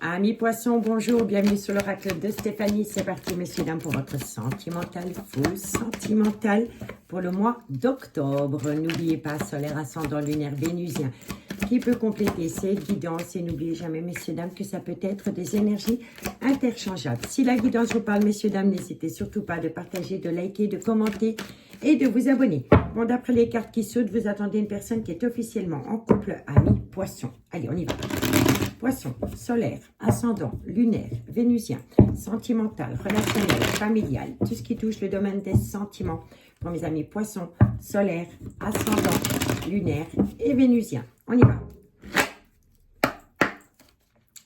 Amis poissons, bonjour, bienvenue sur l'oracle de Stéphanie. C'est parti, messieurs, dames, pour votre sentimental, full sentimental pour le mois d'octobre. N'oubliez pas, solaire, ascendant, lunaire, vénusien, qui peut compléter ces guidances. Et n'oubliez jamais, messieurs, dames, que ça peut être des énergies interchangeables. Si la guidance vous parle, messieurs, dames, n'hésitez surtout pas de partager, de liker, de commenter et de vous abonner. Bon, d'après les cartes qui sautent, vous attendez une personne qui est officiellement en couple, amis poissons. Allez, on y va. Poisson, solaire, ascendant, lunaire, vénusien, sentimental, relationnel, familial, tout ce qui touche le domaine des sentiments. Pour mes amis poissons, solaire, ascendant, lunaire et vénusien. On y va.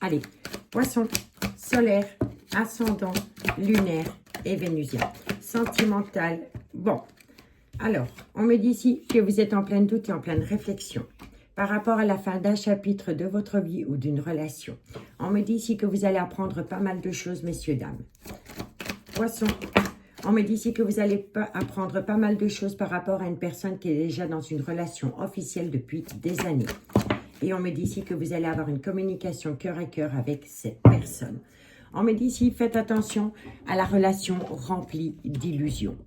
Allez, poisson, solaire, ascendant, lunaire et vénusien. Sentimental, bon. Alors, on me dit ici que vous êtes en plein doute et en pleine réflexion par rapport à la fin d'un chapitre de votre vie ou d'une relation. On me dit ici que vous allez apprendre pas mal de choses, messieurs, dames. Poisson, on me dit ici que vous allez apprendre pas mal de choses par rapport à une personne qui est déjà dans une relation officielle depuis des années. Et on me dit ici que vous allez avoir une communication cœur à cœur avec cette personne. On me dit ici, faites attention à la relation remplie d'illusions.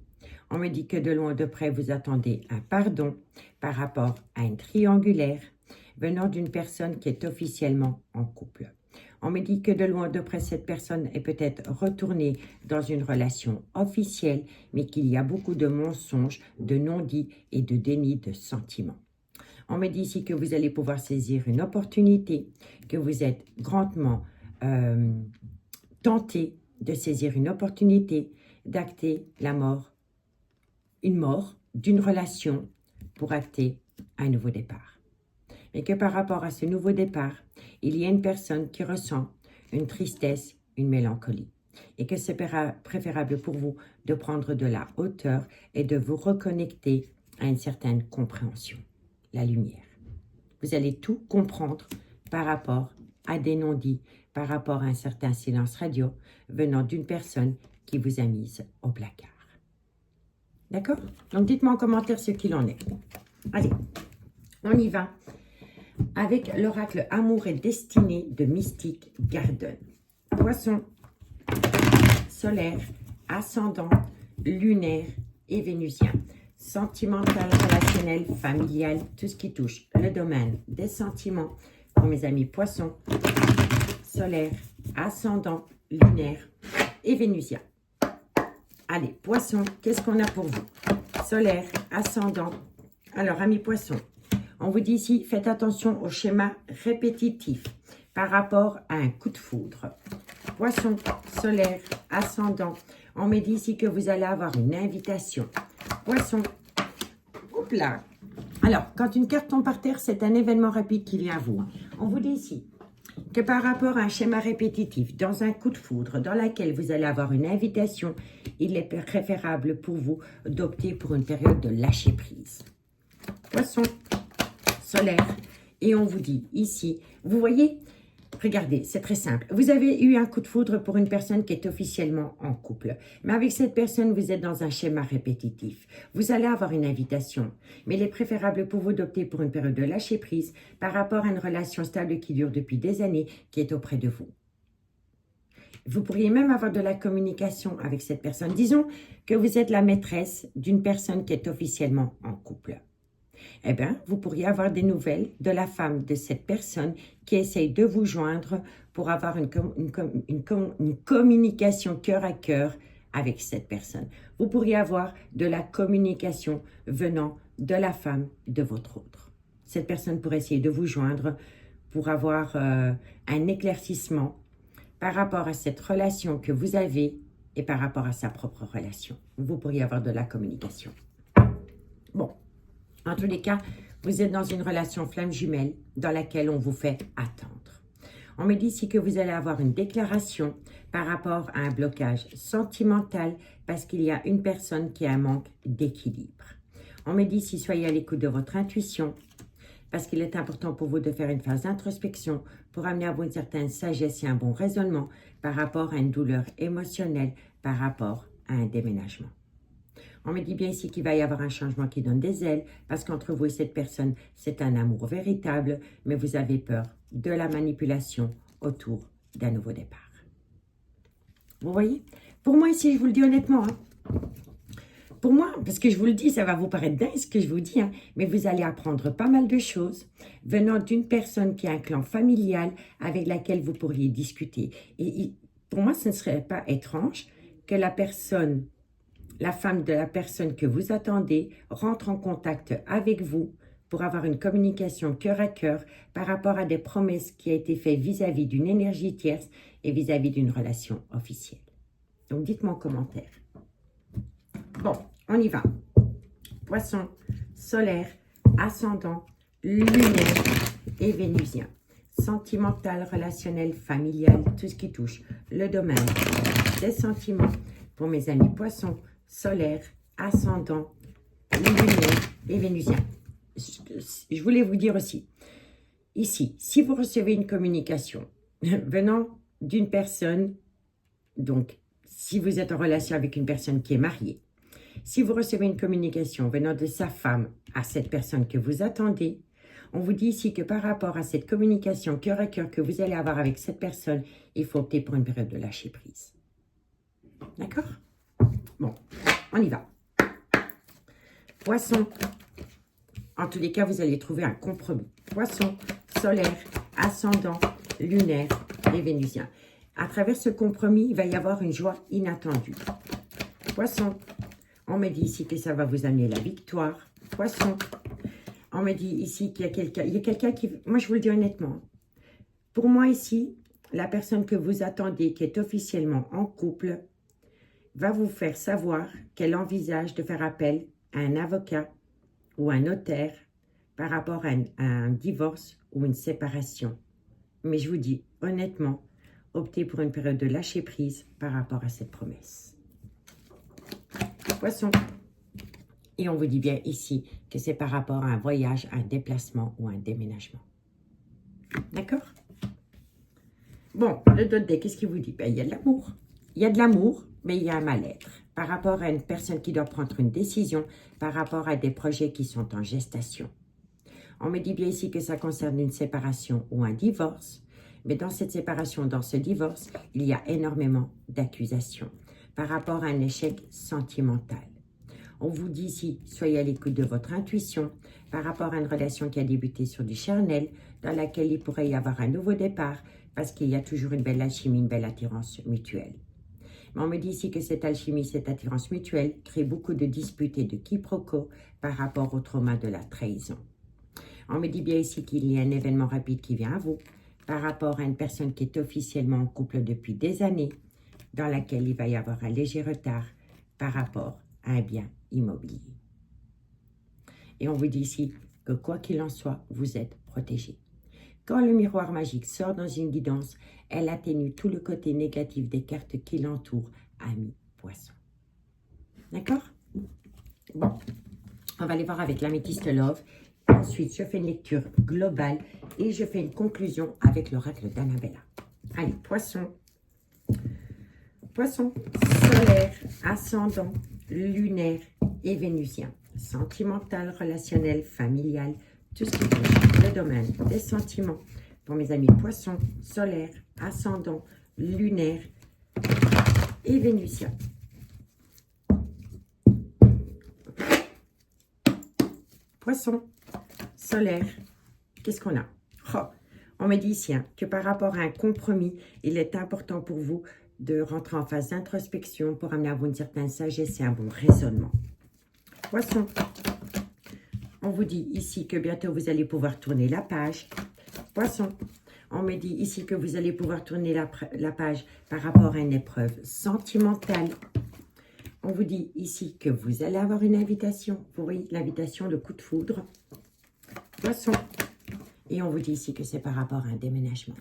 On me dit que de loin de près, vous attendez un pardon par rapport à une triangulaire venant d'une personne qui est officiellement en couple. On me dit que de loin de près, cette personne est peut-être retournée dans une relation officielle, mais qu'il y a beaucoup de mensonges, de non-dits et de déni de sentiments. On me dit ici que vous allez pouvoir saisir une opportunité, que vous êtes grandement tenté de saisir une opportunité d'acter la mort, une mort d'une relation pour acter un nouveau départ. Mais que par rapport à ce nouveau départ, il y a une personne qui ressent une tristesse, une mélancolie. Et que c'est préférable pour vous de prendre de la hauteur et de vous reconnecter à une certaine compréhension, la lumière. Vous allez tout comprendre par rapport à des non-dits, par rapport à un certain silence radio venant d'une personne qui vous a mise au placard. D'accord? Donc, dites-moi en commentaire ce qu'il en est. Allez, on y va avec l'oracle Amour et Destinée de Mystique Garden. Poisson, solaire, ascendant, lunaire et vénusien. Sentimental, relationnel, familial, tout ce qui touche le domaine des sentiments. Pour mes amis poissons, solaire, ascendant, lunaire et vénusien. Allez, poisson, qu'est-ce qu'on a pour vous? Solaire, ascendant. Alors, amis poissons, on vous dit ici, faites attention au schéma répétitif par rapport à un coup de foudre. Poisson, solaire, ascendant. On me dit ici que vous allez avoir une invitation. Poisson, oups là. Alors, quand une carte tombe par terre, c'est un événement rapide qui vient à vous. On vous dit ici que par rapport à un schéma répétitif, dans un coup de foudre, dans lequel vous allez avoir une invitation, il est préférable pour vous d'opter pour une période de lâcher prise. Poisson, solaire, et on vous dit ici, vous voyez, regardez, c'est très simple. Vous avez eu un coup de foudre pour une personne qui est officiellement en couple. Mais avec cette personne, vous êtes dans un schéma répétitif. Vous allez avoir une invitation. Mais il est préférable pour vous d'opter pour une période de lâcher prise par rapport à une relation stable qui dure depuis des années, qui est auprès de vous. Vous pourriez même avoir de la communication avec cette personne. Disons que vous êtes la maîtresse d'une personne qui est officiellement en couple. Eh bien, vous pourriez avoir des nouvelles de la femme de cette personne qui essaye de vous joindre pour avoir une communication cœur à cœur avec cette personne. Vous pourriez avoir de la communication venant de la femme de votre autre. Cette personne pourrait essayer de vous joindre pour avoir un éclaircissement par rapport à cette relation que vous avez et par rapport à sa propre relation. Vous pourriez avoir de la communication. Bon. En tous les cas, vous êtes dans une relation flamme jumelle dans laquelle on vous fait attendre. On me dit ici que vous allez avoir une déclaration par rapport à un blocage sentimental parce qu'il y a une personne qui a un manque d'équilibre. On me dit ici, soyez à l'écoute de votre intuition parce qu'il est important pour vous de faire une phase d'introspection pour amener à vous une certaine sagesse et un bon raisonnement par rapport à une douleur émotionnelle, par rapport à un déménagement. On me dit bien ici qu'il va y avoir un changement qui donne des ailes parce qu'entre vous et cette personne, c'est un amour véritable, mais vous avez peur de la manipulation autour d'un nouveau départ. Vous voyez? Pour moi, ici, je vous le dis honnêtement, hein, pour moi, parce que je vous le dis, ça va vous paraître dingue ce que je vous dis, hein, mais vous allez apprendre pas mal de choses venant d'une personne qui a un clan familial avec laquelle vous pourriez discuter. Et pour moi, ce ne serait pas étrange que la personne, la femme de la personne que vous attendez, rentre en contact avec vous pour avoir une communication cœur à cœur par rapport à des promesses qui ont été faites vis-à-vis d'une énergie tierce et vis-à-vis d'une relation officielle. Donc, dites-moi en commentaire. Bon, on y va. Poisson, solaire, ascendant, lunaire et vénusien. Sentimental, relationnel, familial, tout ce qui touche le domaine des sentiments pour mes amis poissons, solaire, ascendant, lunaire et vénusien. Je voulais vous dire aussi, ici, si vous recevez une communication venant d'une personne, donc si vous êtes en relation avec une personne qui est mariée, si vous recevez une communication venant de sa femme à cette personne que vous attendez, on vous dit ici que par rapport à cette communication cœur à cœur que vous allez avoir avec cette personne, il faut opter pour une période de lâcher prise. D'accord? Bon, on y va. Poisson. En tous les cas, vous allez trouver un compromis. Poisson, solaire, ascendant, lunaire et vénusien. À travers ce compromis, il va y avoir une joie inattendue. Poisson. On me dit ici que ça va vous amener la victoire. Poisson. On me dit ici qu'il y a quelqu'un. Il y a quelqu'un qui... Moi, je vous le dis honnêtement. Pour moi, ici, la personne que vous attendez, qui est officiellement en couple, va vous faire savoir qu'elle envisage de faire appel à un avocat ou un notaire par rapport à un divorce ou une séparation. Mais je vous dis, honnêtement, optez pour une période de lâcher prise par rapport à cette promesse. Poisson. Et on vous dit bien ici que c'est par rapport à un voyage, un déplacement ou un déménagement. D'accord? Bon, le dos de deck, qu'est-ce qu'il vous dit? Ben, il y a de l'amour. Il y a de l'amour, mais il y a un mal-être. Par rapport à une personne qui doit prendre une décision, par rapport à des projets qui sont en gestation. On me dit bien ici que ça concerne une séparation ou un divorce. Mais dans cette séparation, dans ce divorce, il y a énormément d'accusations par rapport à un échec sentimental. On vous dit ici, soyez à l'écoute de votre intuition par rapport à une relation qui a débuté sur du charnel, dans laquelle il pourrait y avoir un nouveau départ parce qu'il y a toujours une belle alchimie, une belle attirance mutuelle. Mais on me dit ici que cette alchimie, cette attirance mutuelle crée beaucoup de disputes et de quiproquos par rapport au trauma de la trahison. On me dit bien ici qu'il y a un événement rapide qui vient à vous par rapport à une personne qui est officiellement en couple depuis des années, dans laquelle il va y avoir un léger retard par rapport à un bien immobilier. Et on vous dit ici que quoi qu'il en soit, vous êtes protégé. Quand le miroir magique sort dans une guidance, elle atténue tout le côté négatif des cartes qui l'entourent, ami poisson. D'accord? Bon, on va aller voir avec l'améthyste Love. Ensuite, je fais une lecture globale et je fais une conclusion avec l'oracle d'Annabella. Allez, poisson. Poisson, solaire, ascendant, lunaire et vénusien. Sentimental, relationnel, familial, tout ce qui touche le domaine des sentiments. Pour mes amis poissons, solaire, ascendant, lunaire et vénusien. Poisson, solaire, qu'est-ce qu'on a? Oh, on me dit ici que par rapport à un compromis, il est important pour vous de rentrer en phase d'introspection pour amener à vous une certaine sagesse et un bon raisonnement. Poisson, on vous dit ici que bientôt vous allez pouvoir tourner la page. Poisson, on me dit ici que vous allez pouvoir tourner la page par rapport à une épreuve sentimentale. On vous dit ici que vous allez avoir une invitation. Vous voyez l'invitation, le coup de foudre. Poisson. Et on vous dit ici que c'est par rapport à un déménagement.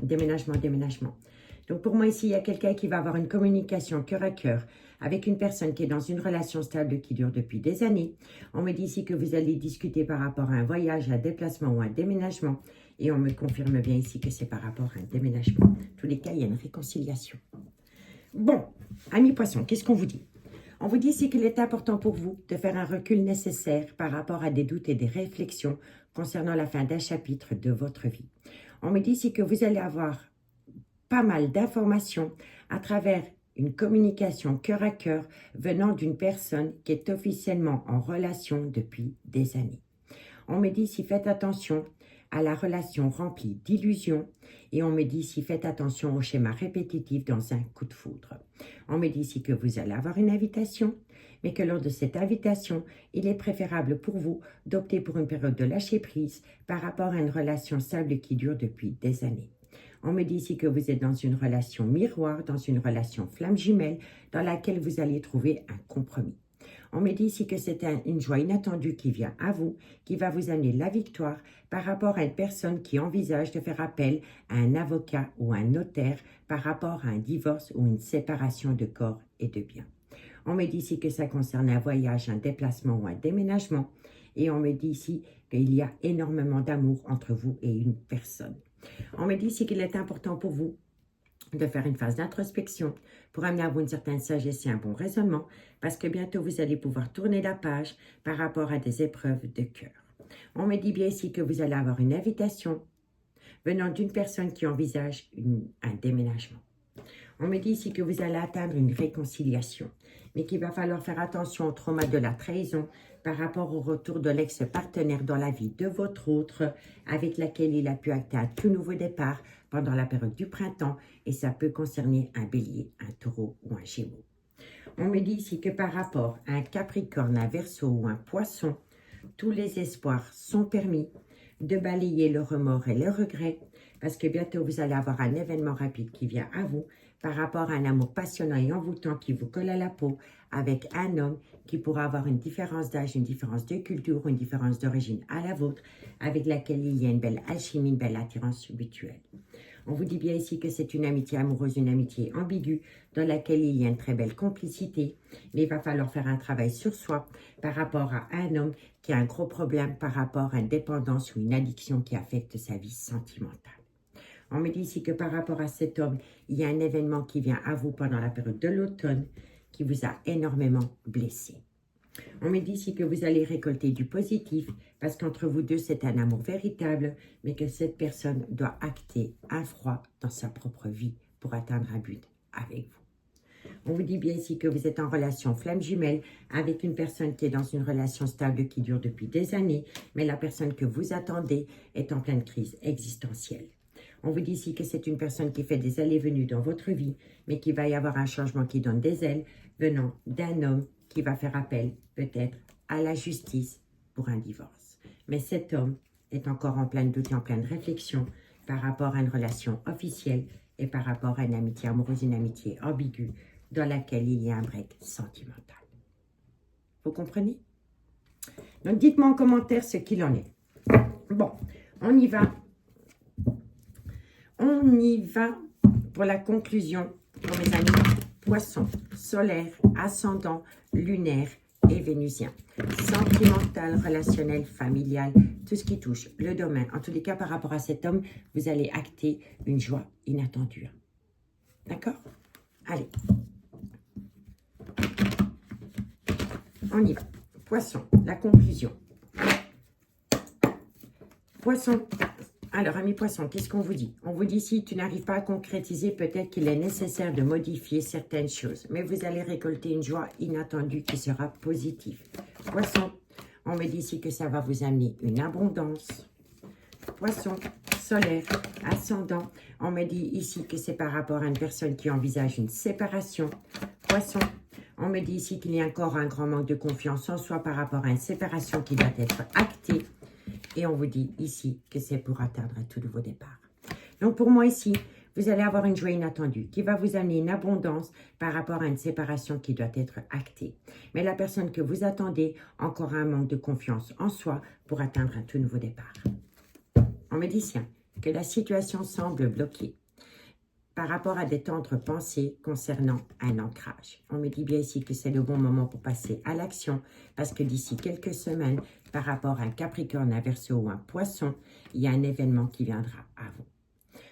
Déménagement, déménagement. Donc pour moi ici, il y a quelqu'un qui va avoir une communication cœur à cœur avec une personne qui est dans une relation stable qui dure depuis des années. On me dit ici que vous allez discuter par rapport à un voyage, un déplacement ou un déménagement. Et on me confirme bien ici que c'est par rapport à un déménagement. En tous les cas, il y a une réconciliation. Bon, amis poissons, qu'est-ce qu'on vous dit? On vous dit ici qu'il est important pour vous de faire un recul nécessaire par rapport à des doutes et des réflexions concernant la fin d'un chapitre de votre vie. On me dit ici que vous allez avoir pas mal d'informations à travers une communication cœur à cœur venant d'une personne qui est officiellement en relation depuis des années. On me dit ici, faites attention à la relation remplie d'illusions et on me dit ici, faites attention au schéma répétitif dans un coup de foudre. On me dit ici que vous allez avoir une invitation, mais que lors de cette invitation, il est préférable pour vous d'opter pour une période de lâcher prise par rapport à une relation stable qui dure depuis des années. On me dit ici que vous êtes dans une relation miroir, dans une relation flamme jumelle, dans laquelle vous allez trouver un compromis. On me dit ici que c'est une joie inattendue qui vient à vous, qui va vous amener la victoire par rapport à une personne qui envisage de faire appel à un avocat ou un notaire par rapport à un divorce ou une séparation de corps et de biens. On me dit ici que ça concerne un voyage, un déplacement ou un déménagement. Et on me dit ici qu'il y a énormément d'amour entre vous et une personne. On me dit ici qu'il est important pour vous de faire une phase d'introspection pour amener à vous une certaine sagesse et un bon raisonnement parce que bientôt vous allez pouvoir tourner la page par rapport à des épreuves de cœur. On me dit bien ici que vous allez avoir une invitation venant d'une personne qui envisage un déménagement. On me dit ici que vous allez atteindre une réconciliation, mais qu'il va falloir faire attention au trauma de la trahison par rapport au retour de l'ex-partenaire dans la vie de votre autre, avec laquelle il a pu acter un tout nouveau départ pendant la période du printemps, et ça peut concerner un bélier, un taureau ou un gémeaux. On me dit ici que par rapport à un capricorne, un verseau ou un poisson, tous les espoirs sont permis de balayer le remords et le regret, parce que bientôt vous allez avoir un événement rapide qui vient à vous par rapport à un amour passionnant et envoûtant qui vous colle à la peau avec un homme qui pourra avoir une différence d'âge, une différence de culture, une différence d'origine à la vôtre, avec laquelle il y a une belle alchimie, une belle attirance mutuelle. On vous dit bien ici que c'est une amitié amoureuse, une amitié ambiguë, dans laquelle il y a une très belle complicité, mais il va falloir faire un travail sur soi par rapport à un homme qui a un gros problème par rapport à une dépendance ou une addiction qui affecte sa vie sentimentale. On me dit ici que par rapport à cet homme, il y a un événement qui vient à vous pendant la période de l'automne qui vous a énormément blessé. On me dit ici que vous allez récolter du positif parce qu'entre vous deux, c'est un amour véritable, mais que cette personne doit acter un froid dans sa propre vie pour atteindre un but avec vous. On vous dit bien ici que vous êtes en relation flamme jumelle avec une personne qui est dans une relation stable qui dure depuis des années, mais la personne que vous attendez est en pleine crise existentielle. On vous dit ici que c'est une personne qui fait des allées-venues dans votre vie, mais qu'il va y avoir un changement qui donne des ailes venant d'un homme qui va faire appel peut-être à la justice pour un divorce. Mais cet homme est encore en plein doute et en pleine réflexion par rapport à une relation officielle et par rapport à une amitié amoureuse, une amitié ambiguë dans laquelle il y a un break sentimental. Vous comprenez? Donc dites-moi en commentaire ce qu'il en est. Bon, on y va. On y va pour la conclusion, pour mes amis poissons, solaire, ascendant, lunaire et vénusien. Sentimental, relationnel, familial, tout ce qui touche le domaine. En tous les cas, par rapport à cet homme, vous allez acter une joie inattendue. D'accord? Allez. On y va. Poisson, la conclusion. Poisson. Alors, amis poissons, qu'est-ce qu'on vous dit? On vous dit si tu n'arrives pas à concrétiser, peut-être qu'il est nécessaire de modifier certaines choses. Mais vous allez récolter une joie inattendue qui sera positive. Poisson, on me dit ici que ça va vous amener une abondance. Poisson, solaire, ascendant. On me dit ici que c'est par rapport à une personne qui envisage une séparation. Poisson, on me dit ici qu'il y a encore un grand manque de confiance en soi par rapport à une séparation qui doit être actée. Et on vous dit ici que c'est pour atteindre un tout nouveau départ. Donc pour moi ici, vous allez avoir une joie inattendue qui va vous amener une abondance par rapport à une séparation qui doit être actée. Mais la personne que vous attendez, encore un manque de confiance en soi pour atteindre un tout nouveau départ. On me dit tiens, que la situation semble bloquée par rapport à des tendres pensées concernant un ancrage. On me dit bien ici que c'est le bon moment pour passer à l'action parce que d'ici quelques semaines, par rapport à un Capricorne, un Verseau ou un Poisson, il y a un événement qui viendra à vous.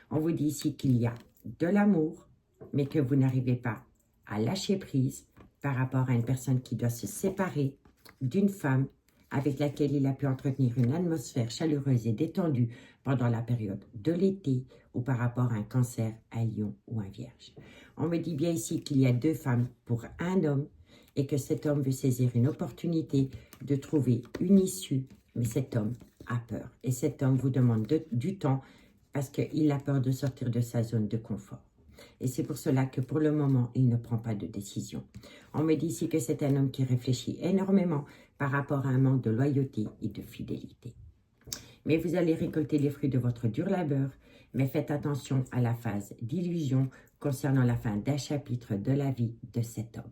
On vous dit ici qu'il y a de l'amour, mais que vous n'arrivez pas à lâcher prise par rapport à une personne qui doit se séparer d'une femme avec laquelle il a pu entretenir une atmosphère chaleureuse et détendue pendant la période de l'été ou par rapport à un cancer, un lion ou un vierge. On me dit bien ici qu'il y a 2 femmes pour un homme et que cet homme veut saisir une opportunité de trouver une issue, mais cet homme a peur. Et cet homme vous demande du temps parce qu'il a peur de sortir de sa zone de confort. Et c'est pour cela que pour le moment, il ne prend pas de décision. On me dit ici que c'est un homme qui réfléchit énormément par rapport à un manque de loyauté et de fidélité. Mais vous allez récolter les fruits de votre dur labeur, mais faites attention à la phase d'illusion concernant la fin d'un chapitre de la vie de cet homme.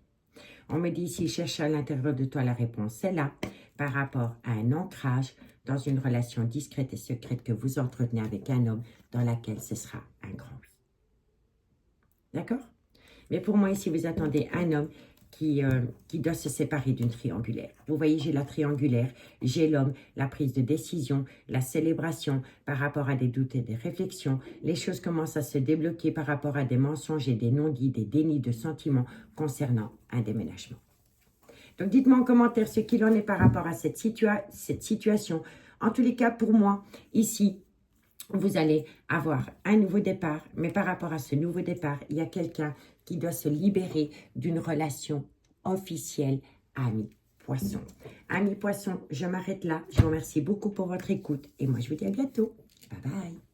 On me dit ici, cherche à l'intérieur de toi, la réponse est là, par rapport à un ancrage dans une relation discrète et secrète que vous entretenez avec un homme dans laquelle ce sera un grand oui. D'accord? Mais pour moi, ici, vous attendez un homme qui doit se séparer d'une triangulaire. Vous voyez, j'ai la triangulaire, j'ai l'homme, la prise de décision, la célébration par rapport à des doutes et des réflexions. Les choses commencent à se débloquer par rapport à des mensonges et des non-dits, des dénis de sentiments concernant un déménagement. Donc, dites-moi en commentaire ce qu'il en est par rapport à cette situation. En tous les cas, pour moi, ici, vous allez avoir un nouveau départ, mais par rapport à ce nouveau départ, il y a quelqu'un qui doit se libérer d'une relation officielle ami-poisson. Ami-poisson, je m'arrête là. Je vous remercie beaucoup pour votre écoute et moi, je vous dis à bientôt. Bye bye.